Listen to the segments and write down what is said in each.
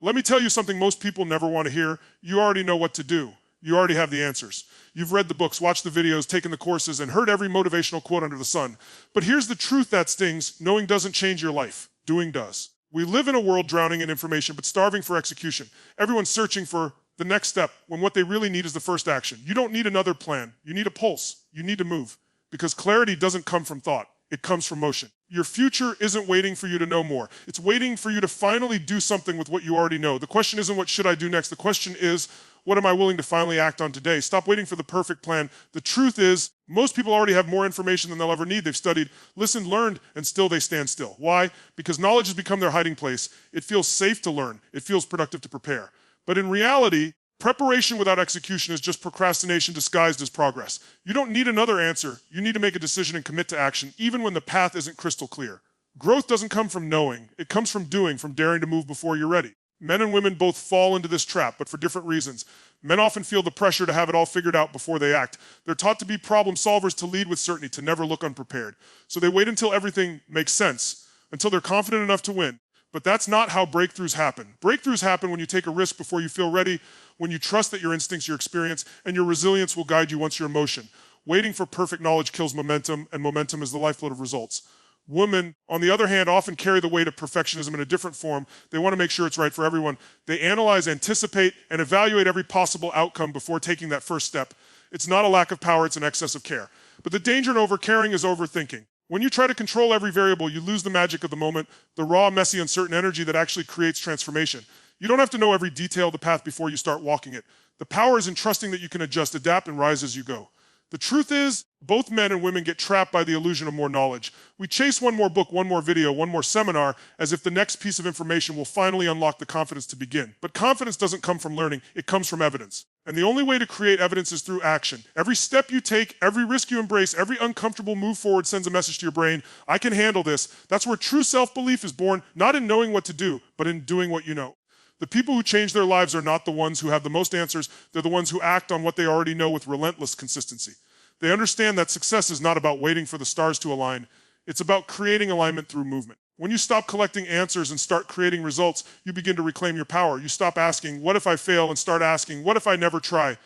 Let me tell you something most people never want to hear. You already know what to do. You already have the answers. You've read the books, watched the videos, taken the courses, and heard every motivational quote under the sun. But here's the truth that stings. Knowing doesn't change your life. Doing does. We live in a world drowning in information, but starving for execution. Everyone's searching for the next step when what they really need is the first action. You don't need another plan. You need a pulse. You need to move. Because clarity doesn't come from thought. It comes from motion. Your future isn't waiting for you to know more. It's waiting for you to finally do something with what you already know. The question isn't what should I do next? The question is, what am I willing to finally act on today? Stop waiting for the perfect plan. The truth is, most people already have more information than they'll ever need. They've studied, listened, learned, and still they stand still. Why? Because knowledge has become their hiding place. It feels safe to learn. It feels productive to prepare. But in reality, preparation without execution is just procrastination disguised as progress. You don't need another answer. You need to make a decision and commit to action, even when the path isn't crystal clear. Growth doesn't come from knowing. It comes from doing, from daring to move before you're ready. Men and women both fall into this trap, but for different reasons. Men often feel the pressure to have it all figured out before they act. They're taught to be problem solvers, to lead with certainty, to never look unprepared. So they wait until everything makes sense, until they're confident enough to win. But that's not how breakthroughs happen. Breakthroughs happen when you take a risk before you feel ready, when you trust that your instincts, your experience, and your resilience will guide you once you're in motion. Waiting for perfect knowledge kills momentum, and momentum is the lifeblood of results. Women, on the other hand, often carry the weight of perfectionism in a different form. They want to make sure it's right for everyone. They analyze, anticipate, and evaluate every possible outcome before taking that first step. It's not a lack of power, it's an excess of care. But the danger in overcaring is overthinking. When you try to control every variable, you lose the magic of the moment, the raw, messy, uncertain energy that actually creates transformation. You don't have to know every detail of the path before you start walking it. The power is in trusting that you can adjust, adapt, and rise as you go. The truth is, both men and women get trapped by the illusion of more knowledge. We chase one more book, one more video, one more seminar, as if the next piece of information will finally unlock the confidence to begin. But confidence doesn't come from learning, it comes from evidence. And the only way to create evidence is through action. Every step you take, every risk you embrace, every uncomfortable move forward sends a message to your brain, I can handle this. That's where true self-belief is born, not in knowing what to do, but in doing what you know. The people who change their lives are not the ones who have the most answers, they're the ones who act on what they already know with relentless consistency. They understand that success is not about waiting for the stars to align. It's about creating alignment through movement. When you stop collecting answers and start creating results, you begin to reclaim your power. You stop asking, what if I fail, and start asking, what if I never try?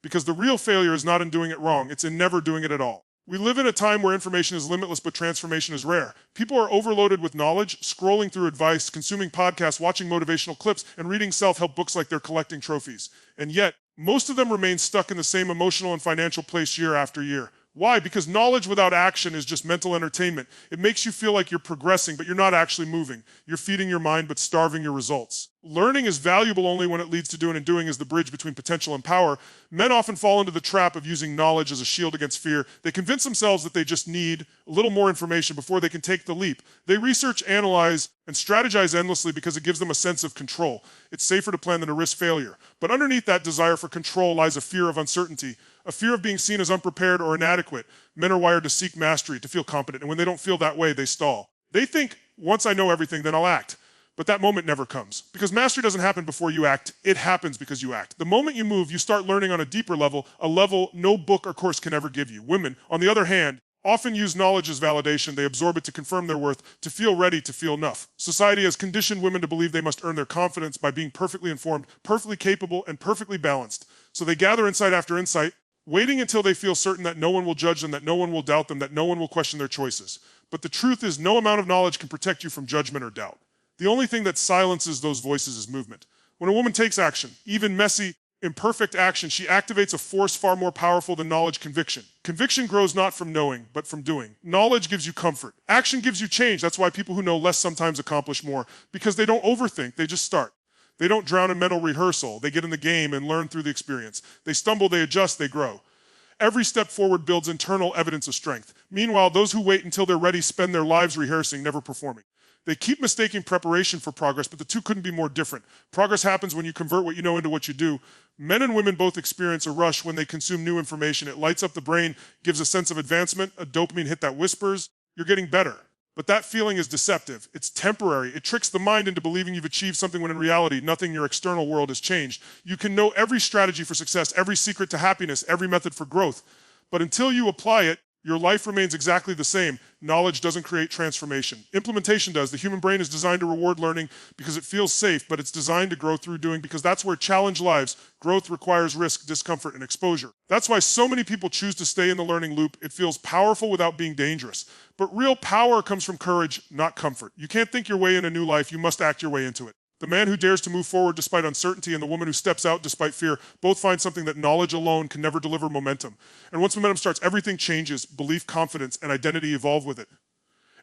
Because the real failure is not in doing it wrong, it's in never doing it at all. We live in a time where information is limitless, but transformation is rare. People are overloaded with knowledge, scrolling through advice, consuming podcasts, watching motivational clips, and reading self-help books like they're collecting trophies. And yet, most of them remain stuck in the same emotional and financial place year after year. Why? Because knowledge without action is just mental entertainment. It makes you feel like you're progressing, but you're not actually moving. You're feeding your mind, but starving your results. Learning is valuable only when it leads to doing, and doing is the bridge between potential and power. Men often fall into the trap of using knowledge as a shield against fear. They convince themselves that they just need a little more information before they can take the leap. They research, analyze, and strategize endlessly because it gives them a sense of control. It's safer to plan than to risk failure. But underneath that desire for control lies a fear of uncertainty, a fear of being seen as unprepared or inadequate. Men are wired to seek mastery, to feel competent, and when they don't feel that way, they stall. They think, once I know everything, then I'll act. But that moment never comes. Because mastery doesn't happen before you act, it happens because you act. The moment you move, you start learning on a deeper level, a level no book or course can ever give you. Women, on the other hand, often use knowledge as validation. They absorb it to confirm their worth, to feel ready, to feel enough. Society has conditioned women to believe they must earn their confidence by being perfectly informed, perfectly capable, and perfectly balanced. So they gather insight after insight, waiting until they feel certain that no one will judge them, that no one will doubt them, that no one will question their choices. But the truth is, no amount of knowledge can protect you from judgment or doubt. The only thing that silences those voices is movement. When a woman takes action, even messy, imperfect action, she activates a force far more powerful than knowledge: conviction. Conviction grows not from knowing, but from doing. Knowledge gives you comfort. Action gives you change. That's why people who know less sometimes accomplish more, because they don't overthink, they just start. They don't drown in mental rehearsal. They get in the game and learn through the experience. They stumble, they adjust, they grow. Every step forward builds internal evidence of strength. Meanwhile, those who wait until they're ready spend their lives rehearsing, never performing. They keep mistaking preparation for progress, but the two couldn't be more different. Progress happens when you convert what you know into what you do. Men and women both experience a rush when they consume new information. It lights up the brain, gives a sense of advancement, a dopamine hit that whispers, you're getting better. But that feeling is deceptive. It's temporary. It tricks the mind into believing you've achieved something when in reality, nothing in your external world has changed. You can know every strategy for success, every secret to happiness, every method for growth. But until you apply it, Your life remains exactly the same. Knowledge doesn't create transformation. Implementation does. The human brain is designed to reward learning because it feels safe, but it's designed to grow through doing because that's where challenge lives. Growth requires risk, discomfort, and exposure. That's why so many people choose to stay in the learning loop. It feels powerful without being dangerous. But real power comes from courage, not comfort. You can't think your way in a new life. You must act your way into it. The man who dares to move forward despite uncertainty and the woman who steps out despite fear both find something that knowledge alone can never deliver: momentum. And once momentum starts, everything changes. Belief, confidence, and identity evolve with it.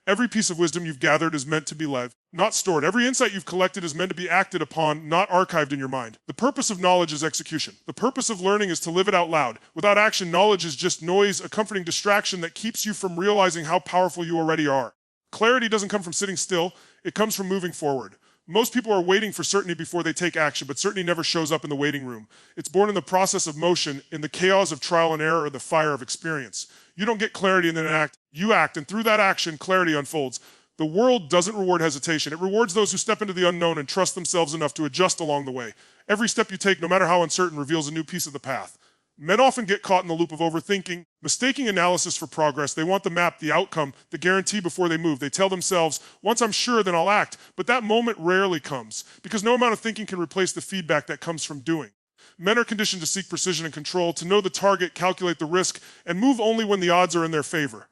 Every piece of wisdom you've gathered is meant to be lived, not stored. Every insight you've collected is meant to be acted upon, not archived in your mind. The purpose of knowledge is execution. The purpose of learning is to live it out loud. Without action, knowledge is just noise, a comforting distraction that keeps you from realizing how powerful you already are. Clarity doesn't come from sitting still. It comes from moving forward. Most people are waiting for certainty before they take action, but certainty never shows up in the waiting room. It's born in the process of motion, in the chaos of trial and error, or the fire of experience. You don't get clarity and then act. You act, and through that action, clarity unfolds. The world doesn't reward hesitation. It rewards those who step into the unknown and trust themselves enough to adjust along the way. Every step you take, no matter how uncertain, reveals a new piece of the path. Men often get caught in the loop of overthinking, mistaking analysis for progress. They want the map, the outcome, the guarantee before they move. They tell themselves, once I'm sure, then I'll act. But that moment rarely comes, because no amount of thinking can replace the feedback that comes from doing. Men are conditioned to seek precision and control, to know the target, calculate the risk, and move only when the odds are in their favor.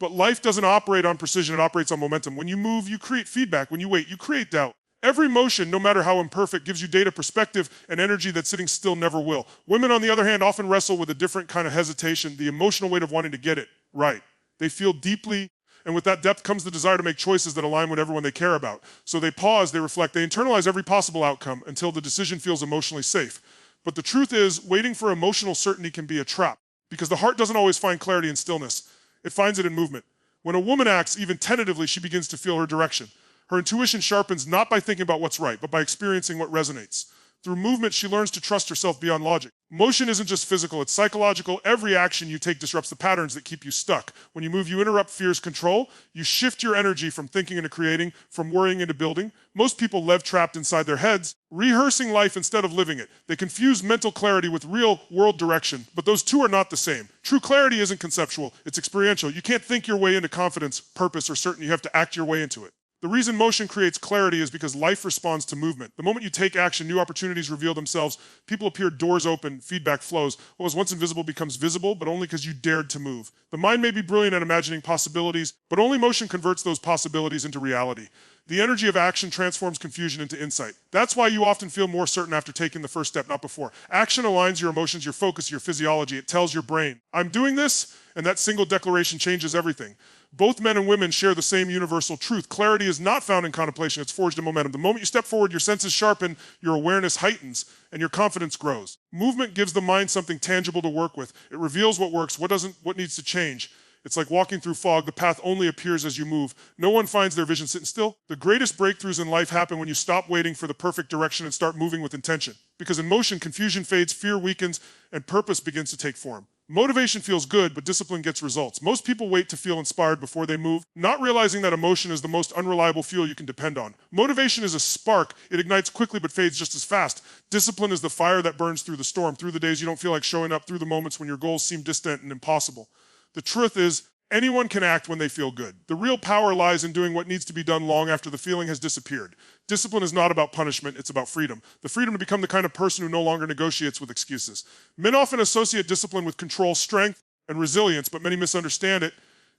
But life doesn't operate on precision, it operates on momentum. When you move, you create feedback. When you wait, you create doubt. Every motion, no matter how imperfect, gives you data, perspective, and energy that sitting still never will. Women, on the other hand, often wrestle with a different kind of hesitation, the emotional weight of wanting to get it right. They feel deeply, and with that depth comes the desire to make choices that align with everyone they care about. So they pause, they reflect, they internalize every possible outcome until the decision feels emotionally safe. But the truth is, waiting for emotional certainty can be a trap, because the heart doesn't always find clarity in stillness. It finds it in movement. When a woman acts, even tentatively, she begins to feel her direction. Her intuition sharpens not by thinking about what's right, but by experiencing what resonates. Through movement, she learns to trust herself beyond logic. Motion isn't just physical, it's psychological. Every action you take disrupts the patterns that keep you stuck. When you move, you interrupt fear's control. You shift your energy from thinking into creating, from worrying into building. Most people live trapped inside their heads, rehearsing life instead of living it. They confuse mental clarity with real world direction, but those two are not the same. True clarity isn't conceptual, it's experiential. You can't think your way into confidence, purpose, or certainty. You have to act your way into it. The reason motion creates clarity is because life responds to movement. The moment you take action, new opportunities reveal themselves. People appear, doors open, feedback flows. What was once invisible becomes visible, but only because you dared to move. The mind may be brilliant at imagining possibilities, but only motion converts those possibilities into reality. The energy of action transforms confusion into insight. That's why you often feel more certain after taking the first step, not before. Action aligns your emotions, your focus, your physiology. It tells your brain, I'm doing this, and that single declaration changes everything. Both men and women share the same universal truth. Clarity is not found in contemplation, it's forged in momentum. The moment you step forward, your senses sharpen, your awareness heightens, and your confidence grows. Movement gives the mind something tangible to work with. It reveals what works, what needs to change. It's like walking through fog. The path only appears as you move. No one finds their vision sitting still. The greatest breakthroughs in life happen when you stop waiting for the perfect direction and start moving with intention. Because in motion, confusion fades, fear weakens, and purpose begins to take form. Motivation feels good, but discipline gets results. Most people wait to feel inspired before they move, not realizing that emotion is the most unreliable fuel you can depend on. Motivation is a spark. It ignites quickly but fades just as fast. Discipline is the fire that burns through the storm, through the days you don't feel like showing up, through the moments when your goals seem distant and impossible. The truth is, anyone can act when they feel good. The real power lies in doing what needs to be done long after the feeling has disappeared. Discipline is not about punishment, it's about freedom. The freedom to become the kind of person who no longer negotiates with excuses. Men often associate discipline with control, strength, and resilience, but many misunderstand it.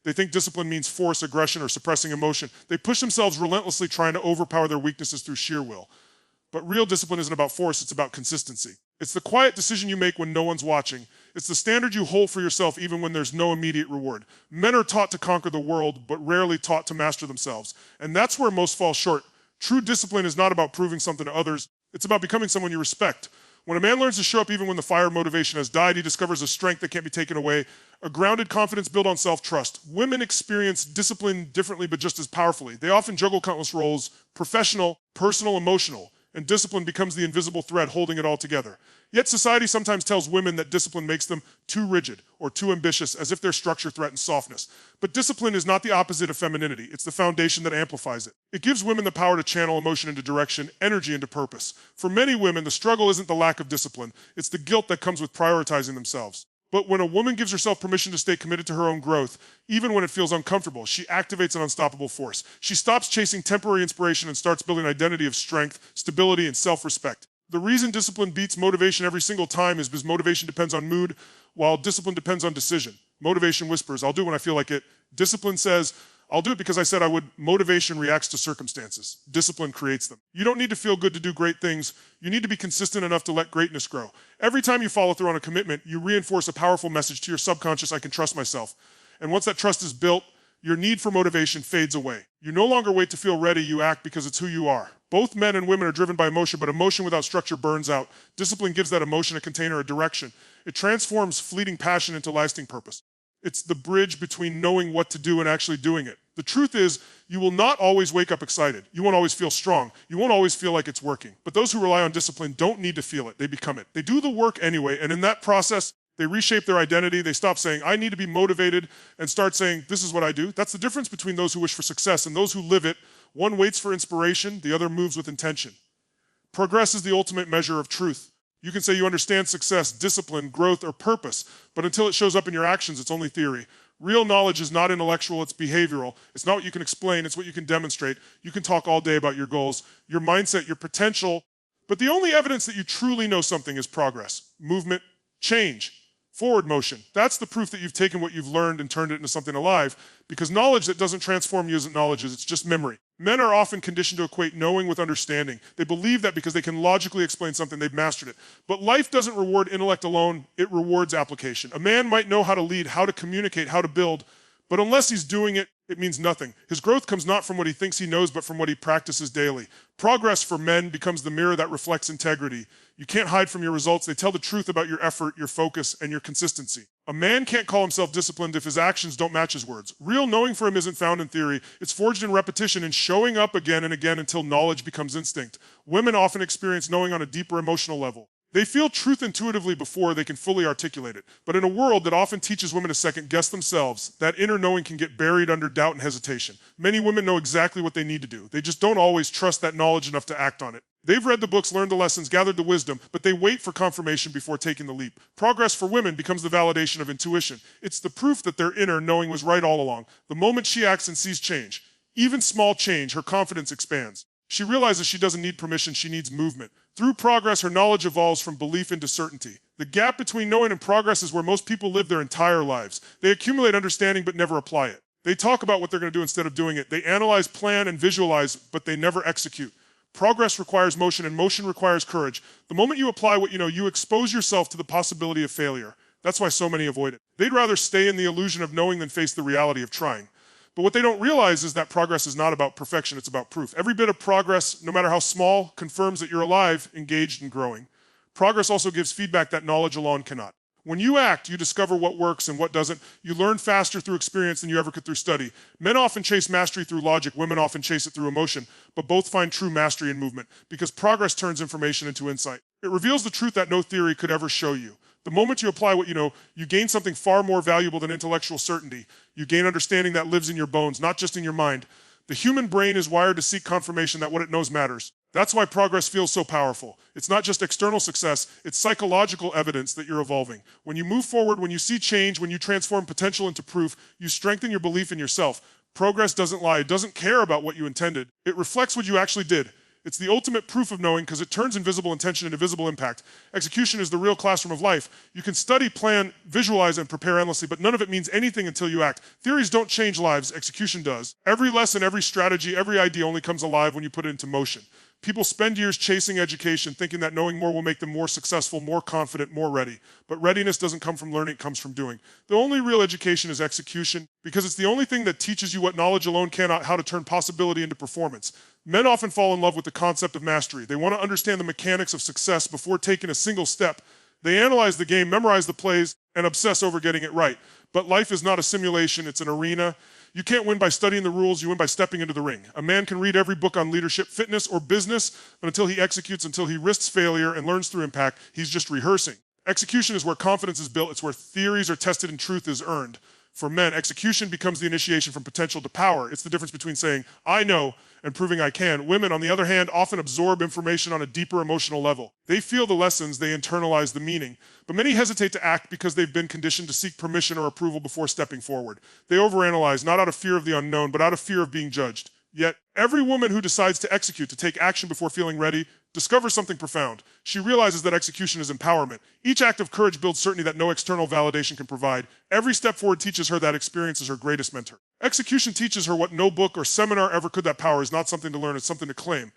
They think discipline means force, aggression, or suppressing emotion. They push themselves relentlessly trying to overpower their weaknesses through sheer will. But real discipline isn't about force, it's about consistency. It's the quiet decision you make when no one's watching. It's the standard you hold for yourself even when there's no immediate reward. Men are taught to conquer the world, but rarely taught to master themselves. And that's where most fall short. True discipline is not about proving something to others. It's about becoming someone you respect. When a man learns to show up even when the fire of motivation has died, he discovers a strength that can't be taken away, a grounded confidence built on self-trust. Women experience discipline differently, but just as powerfully. They often juggle countless roles, professional, personal, emotional, and discipline becomes the invisible thread holding it all together. Yet society sometimes tells women that discipline makes them too rigid or too ambitious, as if their structure threatens softness. But discipline is not the opposite of femininity. It's the foundation that amplifies it. It gives women the power to channel emotion into direction, energy into purpose. For many women, the struggle isn't the lack of discipline. It's the guilt that comes with prioritizing themselves. But when a woman gives herself permission to stay committed to her own growth, even when it feels uncomfortable, she activates an unstoppable force. She stops chasing temporary inspiration and starts building an identity of strength, stability, and self-respect. The reason discipline beats motivation every single time is because motivation depends on mood, while discipline depends on decision. Motivation whispers, I'll do it when I feel like it. Discipline says, I'll do it because I said I would. Motivation reacts to circumstances. Discipline creates them. You don't need to feel good to do great things. You need to be consistent enough to let greatness grow. Every time you follow through on a commitment, you reinforce a powerful message to your subconscious, I can trust myself. And once that trust is built, your need for motivation fades away. You no longer wait to feel ready, you act because it's who you are. Both men and women are driven by emotion, but emotion without structure burns out. Discipline gives that emotion a container, a direction. It transforms fleeting passion into lasting purpose. It's the bridge between knowing what to do and actually doing it. The truth is, you will not always wake up excited. You won't always feel strong. You won't always feel like it's working. But those who rely on discipline don't need to feel it. They become it. They do the work anyway, and in that process, they reshape their identity. They stop saying, I need to be motivated, and start saying, this is what I do. That's the difference between those who wish for success and those who live it. One waits for inspiration, the other moves with intention. Progress is the ultimate measure of truth. You can say you understand success, discipline, growth, or purpose, but until it shows up in your actions, it's only theory. Real knowledge is not intellectual, it's behavioral. It's not what you can explain, it's what you can demonstrate. You can talk all day about your goals, your mindset, your potential, but the only evidence that you truly know something is progress, movement, change, forward motion. That's the proof that you've taken what you've learned and turned it into something alive, because knowledge that doesn't transform you isn't knowledge, it's just memory. Men are often conditioned to equate knowing with understanding. They believe that because they can logically explain something, they've mastered it. But life doesn't reward intellect alone, it rewards application. A man might know how to lead, how to communicate, how to build, but unless he's doing it, it means nothing. His growth comes not from what he thinks he knows, but from what he practices daily. Progress for men becomes the mirror that reflects integrity. You can't hide from your results. They tell the truth about your effort, your focus, and your consistency. A man can't call himself disciplined if his actions don't match his words. Real knowing for him isn't found in theory. It's forged in repetition and showing up again and again until knowledge becomes instinct. Women often experience knowing on a deeper emotional level. They feel truth intuitively before they can fully articulate it. But in a world that often teaches women to second-guess themselves, that inner knowing can get buried under doubt and hesitation. Many women know exactly what they need to do. They just don't always trust that knowledge enough to act on it. They've read the books, learned the lessons, gathered the wisdom, but they wait for confirmation before taking the leap. Progress for women becomes the validation of intuition. It's the proof that their inner knowing was right all along. The moment she acts and sees change, even small change, her confidence expands. She realizes she doesn't need permission, she needs movement. Through progress, her knowledge evolves from belief into certainty. The gap between knowing and progress is where most people live their entire lives. They accumulate understanding but never apply it. They talk about what they're going to do instead of doing it. They analyze, plan, and visualize, but they never execute. Progress requires motion, and motion requires courage. The moment you apply what you know, you expose yourself to the possibility of failure. That's why so many avoid it. They'd rather stay in the illusion of knowing than face the reality of trying. But what they don't realize is that progress is not about perfection, it's about proof. Every bit of progress, no matter how small, confirms that you're alive, engaged, and growing. Progress also gives feedback that knowledge alone cannot. When you act, you discover what works and what doesn't. You learn faster through experience than you ever could through study. Men often chase mastery through logic, women often chase it through emotion, but both find true mastery in movement, because progress turns information into insight. It reveals the truth that no theory could ever show you. The moment you apply what you know, you gain something far more valuable than intellectual certainty. You gain understanding that lives in your bones, not just in your mind. The human brain is wired to seek confirmation that what it knows matters. That's why progress feels so powerful. It's not just external success, it's psychological evidence that you're evolving. When you move forward, when you see change, when you transform potential into proof, you strengthen your belief in yourself. Progress doesn't lie, it doesn't care about what you intended. It reflects what you actually did. It's the ultimate proof of knowing because it turns invisible intention into visible impact. Execution is the real classroom of life. You can study, plan, visualize, and prepare endlessly, but none of it means anything until you act. Theories don't change lives, execution does. Every lesson, every strategy, every idea only comes alive when you put it into motion. People spend years chasing education, thinking that knowing more will make them more successful, more confident, more ready. But readiness doesn't come from learning, it comes from doing. The only real education is execution, because it's the only thing that teaches you what knowledge alone cannot, how to turn possibility into performance. Men often fall in love with the concept of mastery. They want to understand the mechanics of success before taking a single step. They analyze the game, memorize the plays, and obsess over getting it right. But life is not a simulation, it's an arena. You can't win by studying the rules, you win by stepping into the ring. A man can read every book on leadership, fitness, or business, but until he executes, until he risks failure and learns through impact, he's just rehearsing. Execution is where confidence is built, it's where theories are tested and truth is earned. For men, execution becomes the initiation from potential to power. It's the difference between saying, I know, and proving I can. Women, on the other hand, often absorb information on a deeper emotional level. They feel the lessons, they internalize the meaning. But many hesitate to act because they've been conditioned to seek permission or approval before stepping forward. They overanalyze, not out of fear of the unknown, but out of fear of being judged. Yet, every woman who decides to execute, to take action before feeling ready, discovers something profound. She realizes that execution is empowerment. Each act of courage builds certainty that no external validation can provide. Every step forward teaches her that experience is her greatest mentor. Execution teaches her what no book or seminar ever could. That power is not something to learn, it's something to claim.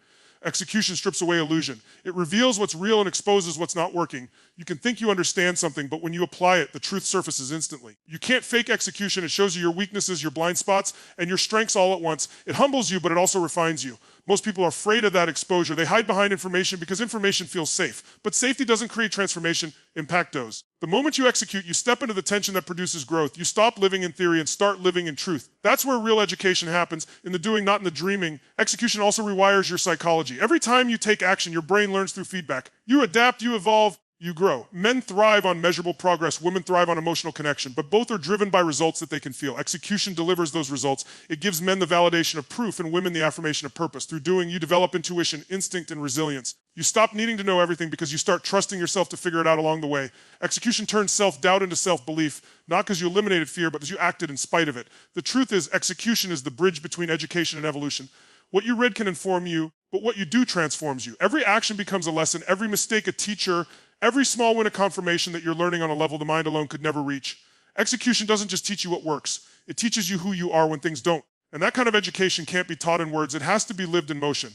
Execution strips away illusion. It reveals what's real and exposes what's not working. You can think you understand something, but when you apply it, the truth surfaces instantly. You can't fake execution. It shows you your weaknesses, your blind spots, and your strengths all at once. It humbles you, but it also refines you. Most people are afraid of that exposure. They hide behind information because information feels safe. But safety doesn't create transformation, impact does. The moment you execute, you step into the tension that produces growth. You stop living in theory and start living in truth. That's where real education happens, in the doing, not in the dreaming. Execution also rewires your psychology. Every time you take action, your brain learns through feedback. You adapt, you evolve, you grow. Men thrive on measurable progress. Women thrive on emotional connection, but both are driven by results that they can feel. Execution delivers those results. It gives men the validation of proof and women the affirmation of purpose. Through doing, you develop intuition, instinct, and resilience. You stop needing to know everything because you start trusting yourself to figure it out along the way. Execution turns self-doubt into self-belief, not because you eliminated fear, but because you acted in spite of it. The truth is, execution is the bridge between education and evolution. What you read can inform you, but what you do transforms you. Every action becomes a lesson, every mistake a teacher, every small win a confirmation that you're learning on a level the mind alone could never reach. Execution doesn't just teach you what works. It teaches you who you are when things don't. And that kind of education can't be taught in words. It has to be lived in motion.